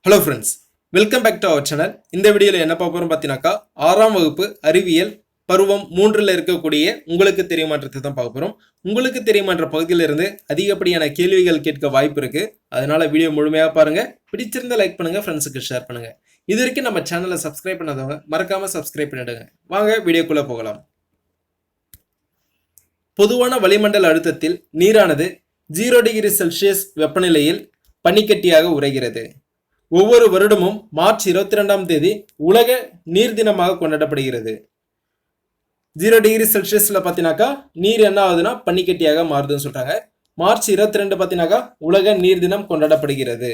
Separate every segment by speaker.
Speaker 1: Hello friends, welcome back to our channel. இந்த வீடியோவில் என்ன பார்க்க போகிறோம் பார்த்தீங்கன்னாக்கா 6ஆம் வகுப்பு அறிவியல் பருவம் 3ல் இருக்கக்கூடிய உங்களுக்கு தெரியுமான்றதை தான் பார்க்க போகிறோம். உங்களுக்கு தெரியுமான்ற பகுதியிலிருந்து அதிகப்படியான கேள்விகள் கேட்க வாய்ப்பு இருக்குது. அதனால் வீடியோ முழுமையாக பாருங்கள். பிடிச்சிருந்தால் லைக் பண்ணுங்கள், ஃப்ரெண்ட்ஸுக்கு ஷேர் பண்ணுங்கள். இது வரைக்கும் நம்ம சேனலை சப்ஸ்கிரைப் பண்ணாதவங்க மறக்காமல் சப்ஸ்கிரைப் பண்ணிவிடுங்க. வாங்க வீடியோக்குள்ளே போகலாம். பொதுவான வளிமண்டல அழுத்தத்தில் நீரானது 0 டிகிரி செல்சியஸ் வெப்பநிலையில் பனிக்கட்டியாக உறைகிறது. ஒவ்வொரு வருடமும் மார்ச் 22ஆம் தேதி உலக நீர் தினமாக கொண்டாடப்படுகிறது. 0 டிகிரி செல்சியஸ்ல பார்த்தீங்கன்னாக்கா நீர் என்ன ஆகுதுன்னா பனிக்கட்டியாக மாறுதுன்னு சொல்றாங்க. மார்ச் 22 பார்த்தீங்கன்னாக்கா உலக நீர் தினம் கொண்டாடப்படுகிறது.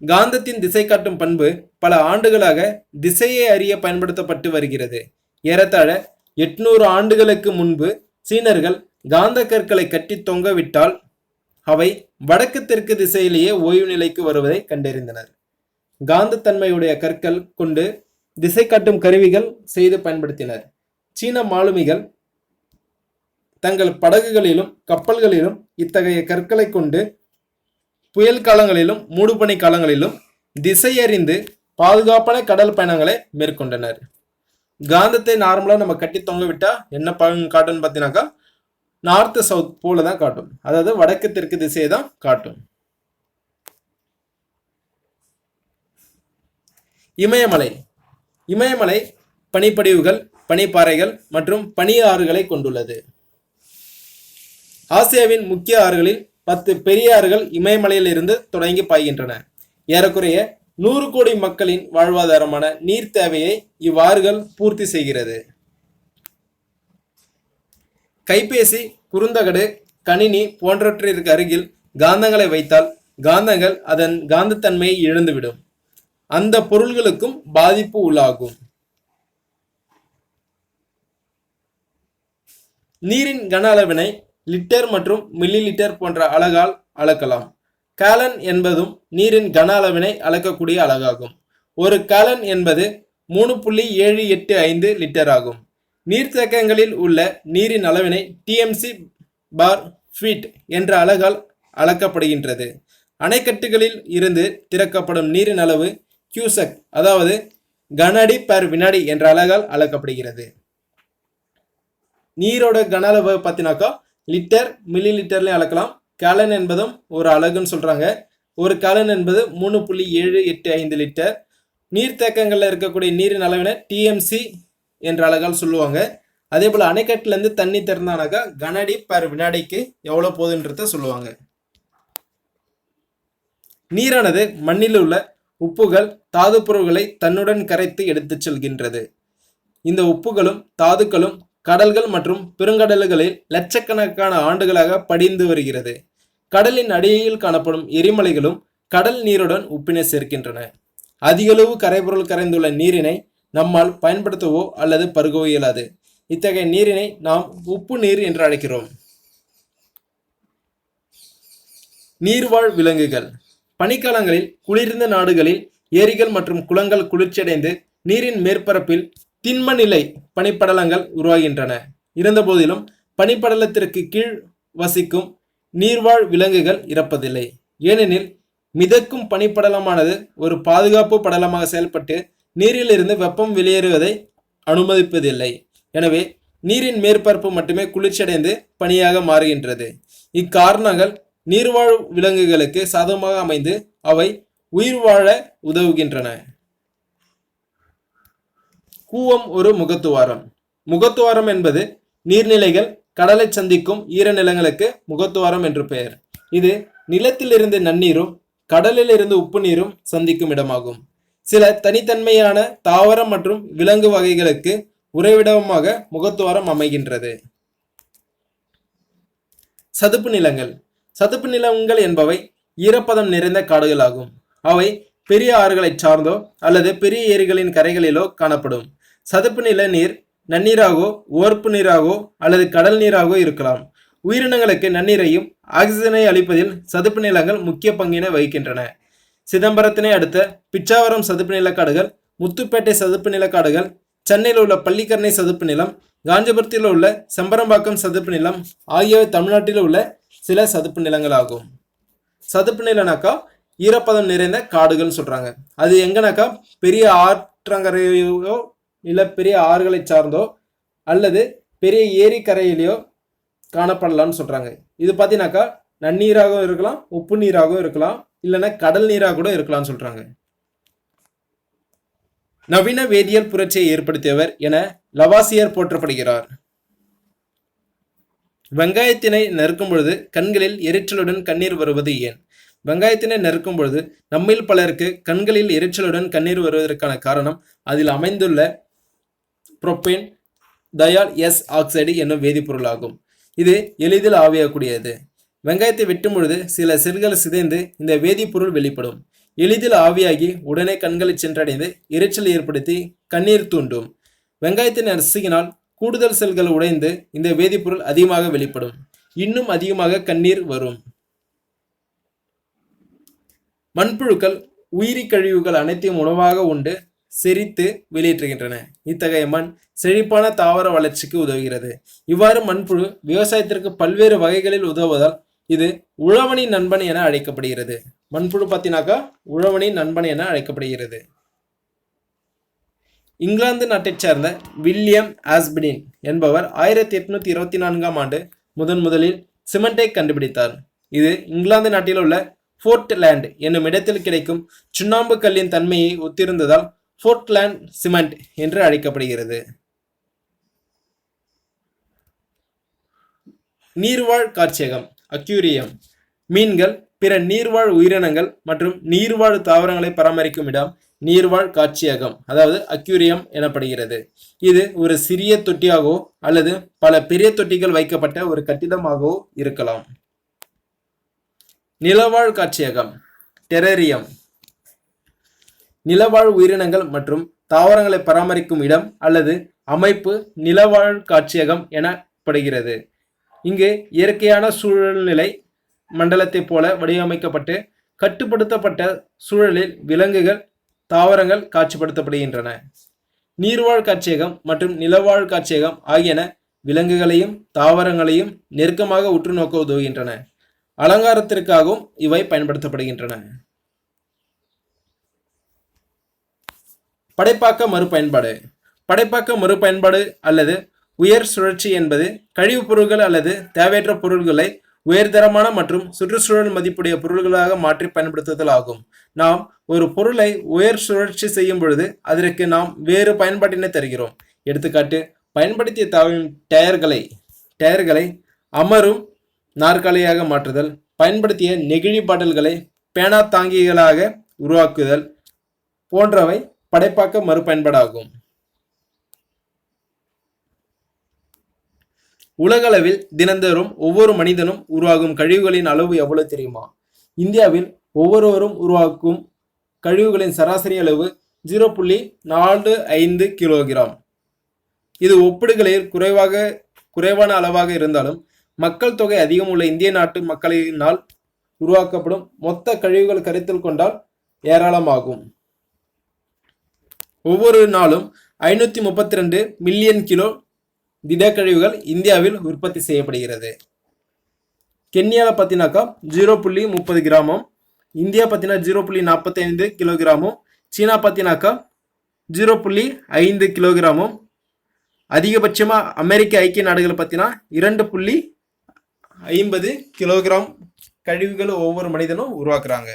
Speaker 1: காந்தத்தின் திசை காட்டும் பண்பு பல ஆண்டுகளாக திசையை அறிய பயன்படுத்தப்பட்டு வருகிறது. ஏறத்தாழ 800 ஆண்டுகளுக்கு முன்பு சீனர்கள் காந்த கற்களை கட்டி தொங்கவிட்டால் அவை வடக்கு தெற்கு திசையிலேயே ஓய்வு நிலைக்கு வருவதை கண்டறிந்தனர். காந்தத்தன்மையுடைய கற்கள் கொண்டு திசை காட்டும் கருவிகள் செய்து பயன்படுத்தினர். சீன மாலுமிகள் தங்கள் படகுகளிலும் கப்பல்களிலும் இத்தகைய கற்களை கொண்டு புயல் காலங்களிலும் மூடுபனி காலங்களிலும் திசையறிந்து பாதுகாப்பான கடல் பயணங்களை மேற்கொண்டனர். காந்தத்தை நார்மலாக நம்ம கட்டி தொங்க விட்டா என்ன பலன் காட்டுன்னு பார்த்தீங்கன்னாக்கா நார்த் சவுத் போல தான் காட்டும். அதாவது வடக்கு தெற்கு திசையை தான் காட்டும். இமயமலை இமயமலை பனிப்படிவுகள், பனிப்பாறைகள் மற்றும் பனி ஆறுகளை கொண்டுள்ளது. ஆசியாவின் முக்கிய ஆறுகளில் 10 பெரிய ஆறுகள் இமயமலையில் இருந்து தொடங்கி பாய்கின்றன. ஏறக்குறைய 100 கோடி மக்களின் வாழ்வாதாரமான நீர் தேவையை இவ்வாறுகள் பூர்த்தி செய்கிறது. கைபேசி, குறுந்தகடு, கணினி போன்றவற்றிற்கு அருகில் காந்தங்களை வைத்தால் காந்தங்கள் அதன் காந்தத்தன்மையை இழந்துவிடும். அந்த பொருள்களுக்கும் பாதிப்பு உள்ளாகும். நீரின் கன அளவினை லிட்டர் மற்றும் மில்லி லிட்டர் போன்ற அலகால் அளக்கலாம். கேலன் என்பதும் நீரின் கன அளவினை அளக்கக்கூடிய அலகாகும். ஒரு கேலன் என்பது 3.785 லிட்டர் ஆகும். நீர்த்தேக்கங்களில் உள்ள நீரின் அளவினை டிஎம்சி பார் ஃபீட் என்ற அலகால் அளக்கப்படுகின்றது. அணைக்கட்டுகளில் இருந்து திறக்கப்படும் நீரின் அளவு கியூசெக், அதாவது கனஅடி பெர் வினாடி என்ற அலகால் அளக்கப்படுகிறது. நீரோட கன அளவு பார்த்தீங்கன்னாக்கா லிட்டர், மில்லி லிட்டர்லையும் அளக்கலாம். கேலன் என்பதும் ஒரு அலகுன்னு சொல்றாங்க. ஒரு கேலன் என்பது 3.785 லிட்டர். நீர்த்தேக்கங்களில் இருக்கக்கூடிய நீரின் அளவினை டிஎம்சி என்ற அலகால் சொல்லுவாங்க. அதே போல் அணைக்கட்டிலேருந்து தண்ணி திறந்தானாக்கா கனஅடி பெர் வினாடிக்கு எவ்வளோ போகுதுன்றத சொல்லுவாங்க. நீரானது மண்ணில் உள்ள உப்புகள், தாது பொருட்களை தன்னுடன் கரைத்து எடுத்துச் செல்கின்றது. இந்த உப்புகளும் தாதுக்களும் கடல்கள் மற்றும் பெருங்கடல்களில் லட்சக்கணக்கான ஆண்டுகளாக படிந்து வருகிறது. கடலின் அடியில் காணப்படும் எரிமலைகளும் கடல் நீருடன் உப்பினை சேர்க்கின்றன. அதிகளவு கரைபொருள் கரைந்துள்ள நீரினை நம்மால் பயன்படுத்தவோ அல்லது பருகவோ இயலாது. இத்தகைய நீரினை நாம் உப்பு நீர் என்று அழைக்கிறோம். நீர்வாழ் விலங்குகள். பனிக்காலங்களில் குளிர்ந்த நாடுகளில் ஏரிகள் மற்றும் குளங்கள் குளிர்ச்சியடைந்து நீரின் மேற்பரப்பில் திண்ம நிலை பனிப்படலங்கள் உருவாகின்றன. இருந்தபோதிலும் பனிப்படலத்திற்கு கீழ் வசிக்கும் நீர்வாழ் விலங்குகள் இறப்பதில்லை. ஏனெனில் மிதக்கும் பனிப்படலமானது ஒரு பாதுகாப்பு படலமாக செயல்பட்டு நீரிலிருந்து வெப்பம் வெளியேறுவதை அனுமதிப்பதில்லை. எனவே நீரின் மேற்பரப்பு மட்டுமே குளிர்ச்சியடைந்து பனியாக மாறுகின்றது. இக்காரணங்கள் நீர்வாழ் விலங்குகளுக்கு சாதகமாக அமைந்து அவை உயிர் வாழ உதவுகின்றன. கூவம் ஒரு முகத்துவாரம். முகத்துவாரம் என்பது நீர்நிலைகள் கடலை சந்திக்கும் ஈரநிலங்களுக்கு முகத்துவாரம் என்று பெயர். இது நிலத்திலிருந்து நன்னீரும் கடலில் இருந்து உப்பு நீரும் சந்திக்கும் இடமாகும். சில தனித்தன்மையான தாவரம் மற்றும் விலங்கு வகைகளுக்கு உறைவிடமாக முகத்துவாரம் அமைகின்றது. சதுப்பு நிலங்கள். சதுப்பு நிலங்கள் என்பவை ஈரப்பதம் நிறைந்த காடுகள் ஆகும். அவை பெரிய ஆறுகளை சார்ந்தோ அல்லது பெரிய ஏரிகளின் கரைகளிலோ காணப்படும். சதுப்பு நில நீர் நன்னீராகவோ ஓர்ப்பு நீராகவோ அல்லது கடல் நீராகவோ இருக்கலாம். உயிரினங்களுக்கு நன்னீரையும் ஆக்சிஜனை அளிப்பதில் சதுப்பு நிலங்கள் முக்கிய பங்கினை வகிக்கின்றன. சிதம்பரத்தினை அடுத்த பிச்சாவரம் சதுப்பு நிலக்காடுகள், முத்துப்பேட்டை சதுப்பு நிலக்காடுகள், சென்னையில் உள்ள பள்ளிக்கரணை சதுப்பு நிலம், காஞ்சிபுரத்தில் உள்ள செம்பரம்பாக்கம் சதுப்பு நிலம் ஆகியவை தமிழ்நாட்டில் உள்ள சில சதுப்பு நிலங்கள் ஆகும். சதுப்பு நிலனாக்கா ஈரப்பதம் நிறைந்த காடுகள்னு சொல்றாங்க. அது எங்கனாக்கா பெரிய ஆற்றங்கரையோ இல்லை பெரிய ஆறுகளை சார்ந்தோ அல்லது பெரிய ஏரி கரையிலையோ காணப்படலாம்னு சொல்றாங்க. இது பார்த்தீங்கன்னாக்கா நன்னீராகவும் இருக்கலாம், உப்பு நீராகவும் இருக்கலாம், இல்லைன்னா கடல் நீராக கூட இருக்கலாம்னு சொல்றாங்க. நவீன வேதியியல் புரட்சியை ஏற்படுத்தியவர் என லவாசியர் போற்றப்படுகிறார். வெங்காயத்தினை நறுக்கும் பொழுது கண்களில் எரிச்சலுடன் கண்ணீர் வருவது ஏன்? வெங்காயத்தினை நறுக்கும் பொழுது நம்மில் பலருக்கு கண்களில் எரிச்சலுடன் கண்ணீர் வருவதற்கான காரணம் அதில் அமைந்துள்ள புரோப்பேன் தயால் எஸ் ஆக்சைடு என்னும் வேதிப்பொருளாகும். இது எளிதில் ஆவியாகக்கூடியது. வெங்காயத்தை வெட்டும் பொழுது சில செல்கள் சிதைந்து இந்த வேதிப்பொருள் வெளிப்படும். எளிதில் ஆவியாகி உடனே கண்களை சென்றடைந்து எரிச்சல் ஏற்படுத்தி கண்ணீர் தூண்டும். வெங்காயத்தை நசுக்கினால் கூடுதல் செல்கள் உடைந்து இந்த வேதிப்பொருள் அதிகமாக வெளிப்படும். இன்னும் அதிகமாக கண்ணீர் வரும். மண்புழுக்கள் உயிரி கழிவுகள் அனைத்தையும் உணவாக உண்டு செரித்து வெளியேற்றுகின்றன. இத்தகைய மண் செழிப்பான தாவர வளர்ச்சிக்கு உதவுகிறது. இவ்வாறு மண்புழு விவசாயத்திற்கு பல்வேறு வகைகளில் உதவுவதால் இது உழவனின் நண்பன் என அழைக்கப்படுகிறது. மண்புழு பார்த்தீங்கன்னாக்கா உழவனின் நண்பன் என அழைக்கப்படுகிறது. இங்கிலாந்து நாட்டைச் சேர்ந்த வில்லியம் ஆஸ்பிடின் என்பவர் 1824ஆம் ஆண்டு முதலில் சிமெண்டை கண்டுபிடித்தார். இது இங்கிலாந்து நாட்டில் உள்ள போர்ட்லேண்ட் என்னும் இடத்தில் கிடைக்கும் சுண்ணாம்பு கல்லின் தன்மையை ஒத்திருந்ததால் போர்ட்லேண்ட் சிமெண்ட் என்று அழைக்கப்படுகிறது. நீர்வாழ் காட்சியகம் அக்யூரியம் மீன்கள், பிற நீர்வாழ் உயிரினங்கள் மற்றும் நீர்வாழ் தாவரங்களை பராமரிக்கும் இடம் நீர்வாழ் காட்சியகம், அதாவது அக்யூரியம் எனப்படுகிறது. இது ஒரு சிறிய தொட்டியாகவோ அல்லது பல பெரிய தொட்டிகள் வைக்கப்பட்ட ஒரு கட்டிடமாகவோ இருக்கலாம். நிலவாழ் காட்சியகம் டெரேரியம் நிலவாழ் உயிரினங்கள் மற்றும் தாவரங்களை பராமரிக்கும் இடம் அல்லது அமைப்பு நிலவாழ் காட்சியகம் எனப்படுகிறது. இங்கு இயற்கையான சூழ்நிலை மண்டலத்தை போல வடிவமைக்கப்பட்டு கட்டுப்படுத்தப்பட்ட சூழலில் விலங்குகள், தாவரங்கள் காட்சிப்படுத்தப்படுகின்றன. நீர்வாழ் காட்சியகம் மற்றும் நிலவாழ் காட்சியகம் ஆகியன விலங்குகளையும் தாவரங்களையும் நெருக்கமாக உற்று நோக்க உதவுகின்றன. அலங்காரத்திற்காகவும் இவை பயன்படுத்தப்படுகின்றன. படைப்பாக்க மறுபயன்பாடு படைப்பாக்க மறுபயன்பாடு அல்லது உயர் சுழற்சி என்பது கழிவுப் பொருட்கள் அல்லது தேவையற்ற பொருட்களை உயர்தரமான மற்றும் சுற்றுச்சூழல் மதிப்புடைய பொருள்களாக மாற்றி பயன்படுத்துதல் ஆகும். நாம் ஒரு பொருளை உயர் சுழற்சி செய்யும் பொழுது அதற்கு நாம் வேறு பயன்பாட்டினை தருகிறோம். எடுத்துக்காட்டு, பயன்படுத்திய டயர்களை அமரும் நாற்காலியாக மாற்றுதல், பயன்படுத்திய நெகிழி பாட்டில்களை பேனா தாங்கிகளாக உருவாக்குதல் போன்றவை படைப்பாக்க மறுபயன்பாடாகும். உலகளவில் தினந்தோறும் ஒவ்வொரு மனிதனும் உருவாகும் கழிவுகளின் அளவு எவ்வளவு தெரியுமா? இந்தியாவில் ஒவ்வொருவரும் உருவாக்கும் கழிவுகளின் சராசரி அளவு 0.45 கிலோகிராம். இது ஒப்பிடுகையில் குறைவான அளவாக இருந்தாலும் மக்கள் தொகை அதிகம் உள்ள இந்திய நாட்டு மக்களினால் உருவாக்கப்படும் மொத்த கழிவுகள் கருத்தில் கொண்டால் ஏராளமாகும். ஒவ்வொரு நாளும் 532 மில்லியன் கிலோ திடக்கழிவுகள் இந்தியாவில் உற்பத்தி செய்யப்படுகிறது. கென்யாவில் பார்த்தீங்கன்னாக்கா 0.30 கிராமும், இந்தியா பார்த்தீங்கன்னா 0.45 கிலோகிராமும், சீனா பார்த்தீங்கன்னாக்கா 0.5 கிலோகிராமும், அதிகபட்சமாக அமெரிக்க ஐக்கிய நாடுகள் பார்த்தீங்கன்னா 2.50 கிலோகிராம் கழிவுகள் ஒவ்வொரு மனிதனும் உருவாக்குறாங்க.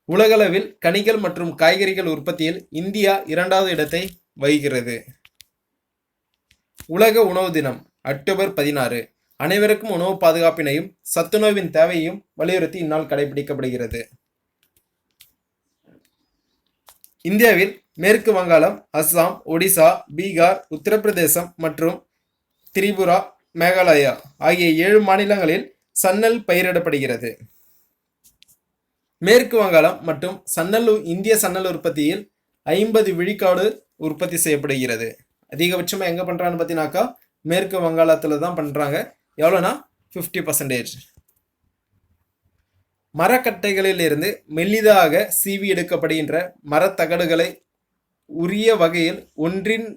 Speaker 1: உலகளவில் கனிகள் மற்றும் காய்கறிகள் உற்பத்தியில் இந்தியா 2வது இடத்தை வகிக்கிறது. உலக உணவு தினம் அக்டோபர் 16 அனைவருக்கும் உணவு பாதுகாப்பினையும் சத்துணவின் தேவையையும் வலியுறுத்தி இந்நாள் கடைபிடிக்கப்படுகிறது. இந்தியாவில் மேற்கு வங்காளம், அஸ்ஸாம், ஒடிசா, பீகார், உத்தரப்பிரதேசம் மற்றும் திரிபுரா, மேகாலயா ஆகிய 7 மாநிலங்களில் சன்னல் பயிரிடப்படுகிறது. மேற்கு வங்காளம் மற்றும் இந்திய சன்னல் உற்பத்தியில் 50 விழுக்காடு உற்பத்தி செய்யப்படுகிறது. அதிகபட்சமாக எங்கே பண்ணுறான்னு பார்த்தீங்கன்னாக்கா மேற்கு வங்காளத்தில் தான் பண்ணுறாங்க. எவ்வளோனா 50%. மரக்கட்டைகளில் இருந்து மெல்லிதாக சீவி எடுக்கப்படுகின்ற மரத்தகடுகளை உரிய வகையில் ஒன்றின்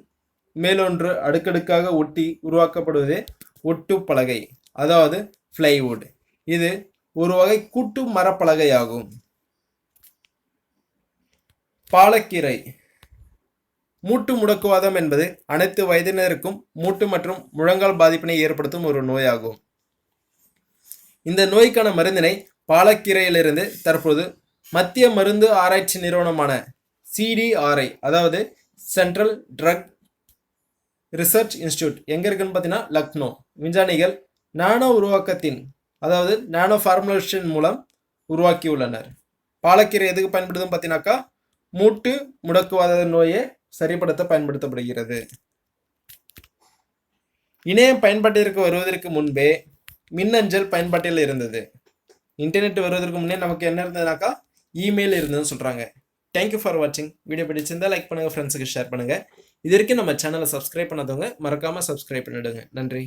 Speaker 1: மேலொன்று அடுக்கடுக்காக ஒட்டி உருவாக்கப்படுவதே ஒட்டு பலகை, அதாவது பிளைவுட். இது ஒரு வகை கூட்டு மரப்பலகையாகும். பாலக்கீரை. மூட்டு முடக்குவாதம் என்பது அனைத்து வயதினருக்கும் மூட்டு மற்றும் முழங்கால் பாதிப்பினை ஏற்படுத்தும் ஒரு நோயாகும். இந்த நோய்க்கான மருந்தினை பாலக்கீரையிலிருந்து தற்போது மத்திய மருந்து ஆராய்ச்சி நிறுவனமான CDRI, அதாவது சென்ட்ரல் ட்ரக் ரிசர்ச் இன்ஸ்டிடியூட், எங்க இருக்குன்னு பார்த்தீங்கன்னா லக்னோ, விஞ்ஞானிகள் நானோ உருவாக்கத்தின் அதாவது நானோ ஃபார்முலேஷன் மூலம் உருவாக்கியுள்ளனர். பாலக்கீரை எதுக்கு பயன்படுதுன்னு பார்த்தீங்கன்னாக்கா மூட்டு முடக்குவாத நோயை சரிப்படுத்த பயன்படுத்தப்படுகிறது. இணையம் பயன்பாட்டிற்கு வருவதற்கு முன்பே மின்னஞ்சல் பயன்பாட்டில் இருந்தது. இன்டர்நெட் வருவதற்கு முன்னே நமக்கு என்ன இருந்ததுனாக்கா இமெயில் இருந்ததுன்னு சொல்றாங்க. தேங்க்யூ ஃபார் வாட்சிங். வீடியோ பிடிச்சிருந்தா லைக் பண்ணுங்க, ஃப்ரெண்ட்ஸுக்கு ஷேர் பண்ணுங்க. இது வரைக்கும் நம்ம சேனலை சப்ஸ்கிரைப் பண்ணாதவங்க மறக்காம சப்ஸ்கிரைப் பண்ணிடுங்க. நன்றி.